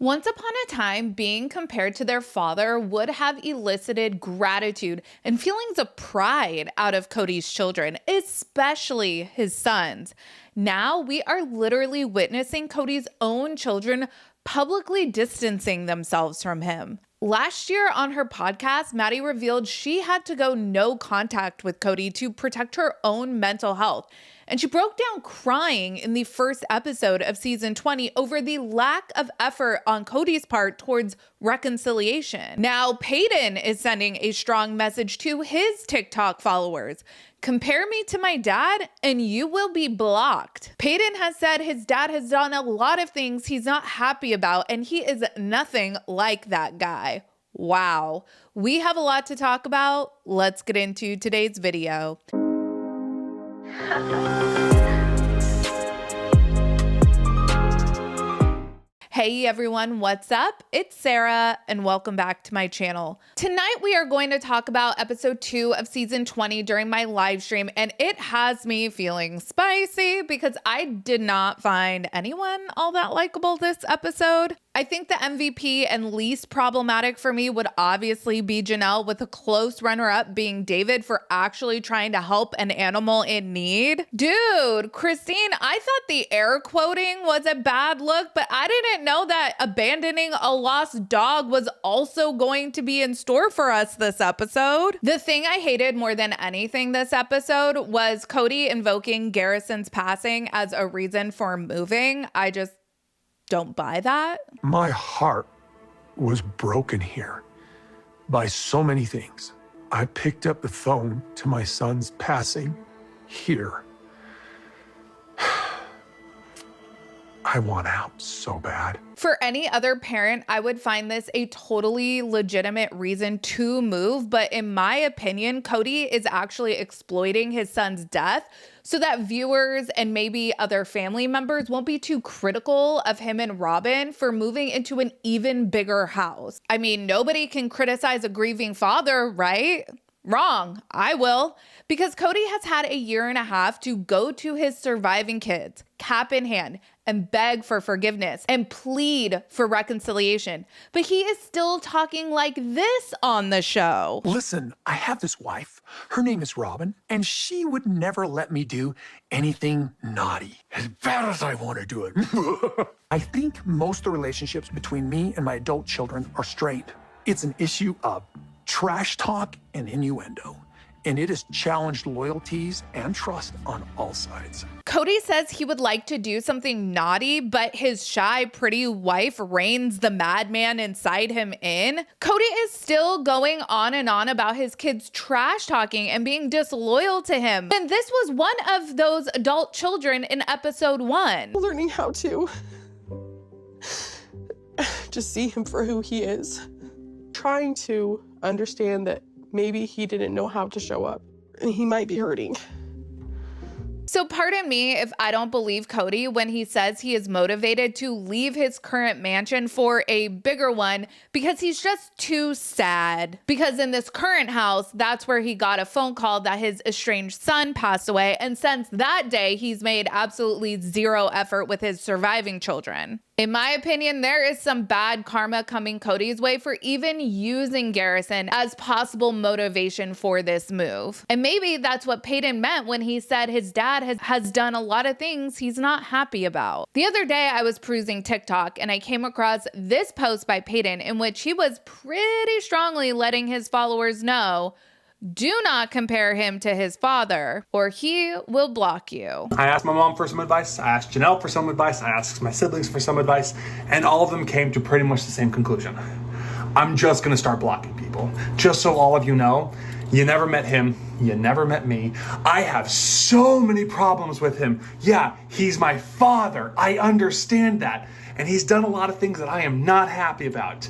Once upon a time, being compared to their father would have elicited gratitude and feelings of pride out of Kody's children, especially his sons. Now we are literally witnessing Kody's own children publicly distancing themselves from him. Last year on her podcast, Maddie revealed she had to go no contact with Kody to protect her own mental health. And she broke down crying in the first episode of season 20 over the lack of effort on Kody's part towards reconciliation. Now, Peyton is sending a strong message to his TikTok followers. Compare me to my dad and you will be blocked. Paedon has said his dad has done a lot of things he's not happy about, and he is nothing like that guy. Wow. We have a lot to talk about. Let's get into today's video. Hey everyone, what's up? It's Sarah and welcome back to my channel. Tonight we are going to talk about episode 2 of season 20 during my live stream, and it has me feeling spicy because I did not find anyone all that likable this episode. I think the MVP and least problematic for me would obviously be Janelle, with a close runner-up being David for actually trying to help an animal in need. Dude, Christine, I thought the air quoting was a bad look, but I didn't know that abandoning a lost dog was also going to be in store for us this episode. The thing I hated more than anything this episode was Kody invoking Garrison's passing as a reason for moving. I just don't buy that. My heart was broken here by so many things. I picked up the phone to my son's passing here. I want out so bad. For any other parent, I would find this a totally legitimate reason to move, but in my opinion, Kody is actually exploiting his son's death so that viewers and maybe other family members won't be too critical of him and Robin for moving into an even bigger house. I mean, nobody can criticize a grieving father, right? Wrong. I will. Because Kody has had a year and a half to go to his surviving kids, cap in hand, and beg for forgiveness and plead for reconciliation. But he is still talking like this on the show. Listen, I have this wife. Her name is Robin, and she would never let me do anything naughty, as bad as I want to do it. I think most of the relationships between me and my adult children are strained. It's an issue of trash talk and innuendo, and it has challenged loyalties and trust on all sides. Kody says he would like to do something naughty, but his shy, pretty wife reins the madman inside him in. Kody is still going on and on about his kids trash talking and being disloyal to him. And this was one of those adult children in episode 1. Learning how to just see him for who he is. Trying to understand that maybe he didn't know how to show up and he might be hurting. So pardon me if I don't believe Kody when he says he is motivated to leave his current mansion for a bigger one because he's just too sad. Because in this current house, that's where he got a phone call that his estranged son passed away. And since that day, he's made absolutely zero effort with his surviving children. In my opinion, there is some bad karma coming Kody's way for even using Garrison as possible motivation for this move. And maybe that's what Peyton meant when he said his dad has done a lot of things he's not happy about. The other day I was perusing TikTok and I came across this post by Peyton in which he was pretty strongly letting his followers know, do not compare him to his father, or he will block you. I asked my mom for some advice, I asked Janelle for some advice, I asked my siblings for some advice, and all of them came to pretty much the same conclusion. I'm just gonna start blocking people. Just so all of you know, you never met him, you never met me. I have so many problems with him. Yeah, he's my father, I understand that. And he's done a lot of things that I am not happy about.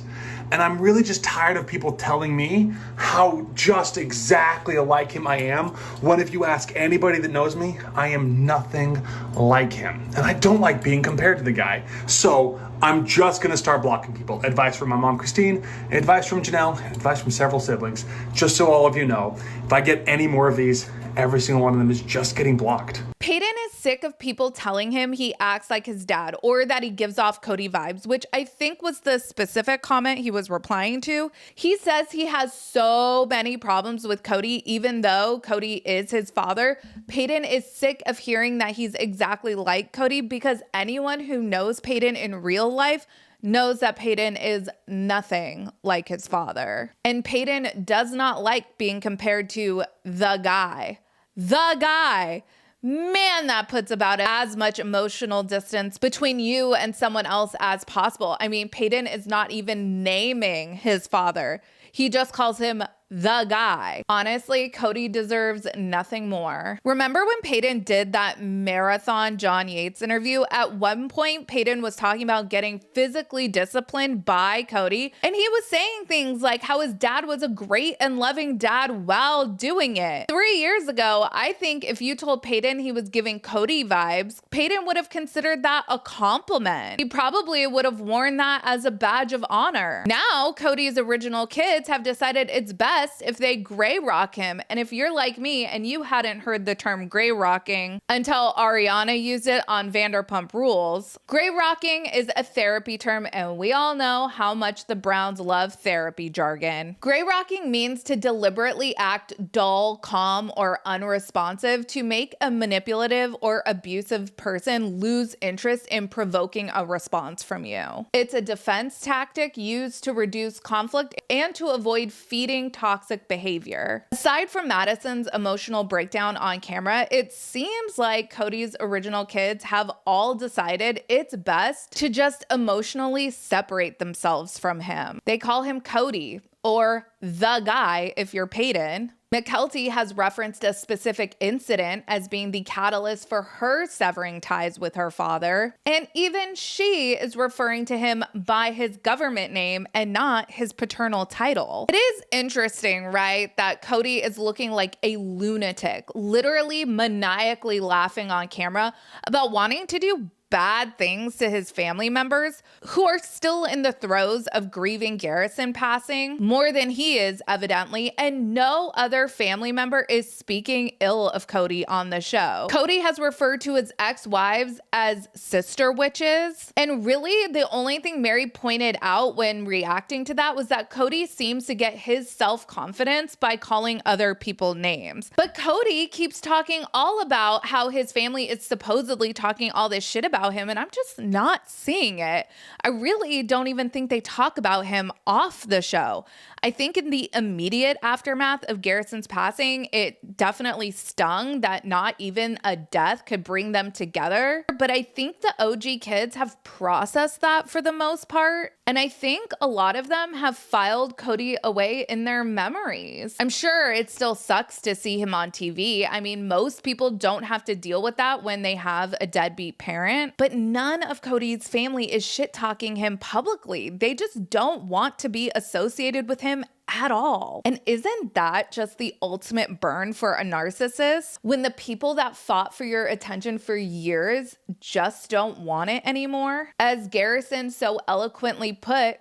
And I'm really just tired of people telling me how just exactly like him I am, when if you ask anybody that knows me, I am nothing like him. And I don't like being compared to the guy. So I'm just gonna start blocking people. Advice from my mom, Christine, advice from Janelle, advice from several siblings. Just so all of you know, if I get any more of these, every single one of them is just getting blocked. Paedon is sick of people telling him he acts like his dad or that he gives off Kody vibes, which I think was the specific comment he was replying to. He says he has so many problems with Kody, even though Kody is his father. Paedon is sick of hearing that he's exactly like Kody because anyone who knows Paedon in real life knows that Paedon is nothing like his father. And Paedon does not like being compared to the guy. The guy. Man, that puts about as much emotional distance between you and someone else as possible. I mean, Paedon is not even naming his father. He just calls him the guy. Honestly, Kody deserves nothing more. Remember when Paedon did that marathon John Yates interview? At one point, Paedon was talking about getting physically disciplined by Kody, and he was saying things like how his dad was a great and loving dad while doing it. 3 years ago, I think if you told Paedon he was giving Kody vibes, Paedon would have considered that a compliment. He probably would have worn that as a badge of honor. Now, Kody's original kids have decided it's best if they gray rock him. And if you're like me and you hadn't heard the term gray rocking until Ariana used it on Vanderpump Rules, gray rocking is a therapy term, and we all know how much the Browns love therapy jargon. Gray rocking means to deliberately act dull, calm, or unresponsive to make a manipulative or abusive person lose interest in provoking a response from you. It's a defense tactic used to reduce conflict and to avoid feeding toxic behavior. Aside from Madison's emotional breakdown on camera, it seems like Kody's original kids have all decided it's best to just emotionally separate themselves from him. They call him Kody, or the guy if you're Paedon. McKelty has referenced a specific incident as being the catalyst for her severing ties with her father, and even she is referring to him by his government name and not his paternal title. It is interesting, right, that Kody is looking like a lunatic, literally maniacally laughing on camera about wanting to do bad things to his family members who are still in the throes of grieving Garrison passing more than he is, evidently, and no other family member is speaking ill of Kody on the show. Kody has referred to his ex-wives as sister witches, and really the only thing Mary pointed out when reacting to that was that Kody seems to get his self-confidence by calling other people names. But Kody keeps talking all about how his family is supposedly talking all this shit about him, and I'm just not seeing it. I really don't even think they talk about him off the show. I think in the immediate aftermath of Garrison's passing, it definitely stung that not even a death could bring them together. But I think the OG kids have processed that for the most part. And I think a lot of them have filed Kody away in their memories. I'm sure it still sucks to see him on TV. I mean, most people don't have to deal with that when they have a deadbeat parent, but none of Kody's family is shit-talking him publicly. They just don't want to be associated with him at all. And isn't that just the ultimate burn for a narcissist? When the people that fought for your attention for years just don't want it anymore? As Garrison so eloquently put,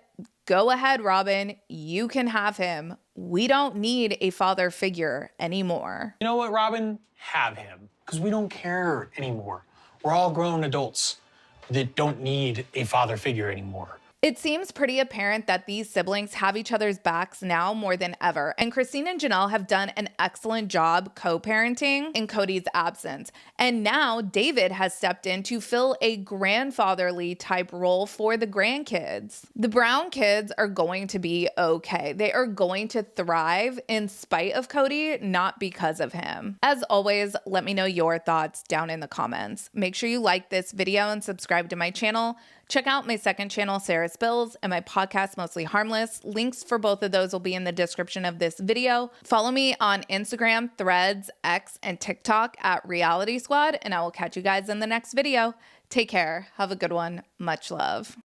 go ahead, Robin, you can have him. We don't need a father figure anymore. You know what, Robin? Have him. Because we don't care anymore. We're all grown adults that don't need a father figure anymore. It seems pretty apparent that these siblings have each other's backs now more than ever, and Christine and Janelle have done an excellent job co-parenting in Kody's absence. And now David has stepped in to fill a grandfatherly type role for the grandkids. The Brown kids are going to be okay. They are going to thrive in spite of Kody, not because of him. As always, let me know your thoughts down in the comments. Make sure you like this video and subscribe to my channel. Check out my second channel, Sarah Spills, and my podcast, Mostly Harmless. Links for both of those will be in the description of this video. Follow me on Instagram, Threads, X, and TikTok at Reality Squad, and I will catch you guys in the next video. Take care. Have a good one. Much love.